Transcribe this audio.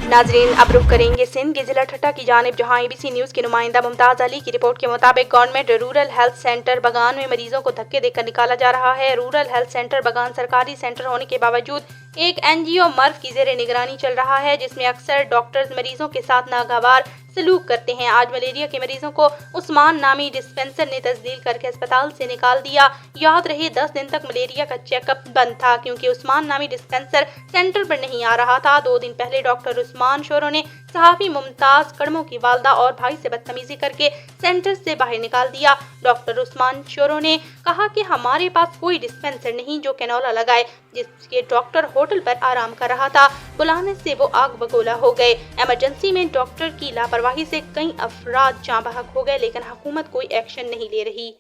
नाजरीन, अब रुख करेंगे सिंध के जिला ठट्टा की जानिब, जहां ABC न्यूज़ की नुमाइंदा मुमताज़ अली की रिपोर्ट के मुताबिक गवर्नमेंट रूरल हेल्थ सेंटर बगान में मरीजों को धक्के देकर निकाला जा रहा है। रूरल हेल्थ सेंटर बगान सरकारी सेंटर होने के बावजूद एक NGO मर्ज की जेर निगरानी चल रहा है, जिसमें अक्सर डॉक्टर्स मरीजों के साथ नागवार सलूक करते हैं। आज मलेरिया के मरीजों को उस्मान नामी डिस्पेंसर ने तस्दील करके अस्पताल से निकाल दिया। याद रहे 10 दिन तक मलेरिया का चेकअप बंद था, क्योंकि उस्मान नामी डिस्पेंसर सेंटर पर नहीं आ रहा था। 2 दिन पहले डॉक्टर उस्मान शोरो ने सहाफी मुमताज कड़मों की वालदा और भाई से बदतमीजी करके सेंटर से बाहर निकाल दिया। डॉक्टर उस्मान शोरो ने कहा कि हमारे पास कोई डिस्पेंसर नहीं जो कैनोला लगाए, जिसके डॉक्टर होटल पर आराम कर रहा था। बुलाने से वो आग बगोला हो गए। इमरजेंसी में डॉक्टर की लापरवाही से कई अफराद जाँ बहक हो गए, लेकिन हुकूमत कोई एक्शन नहीं ले रही।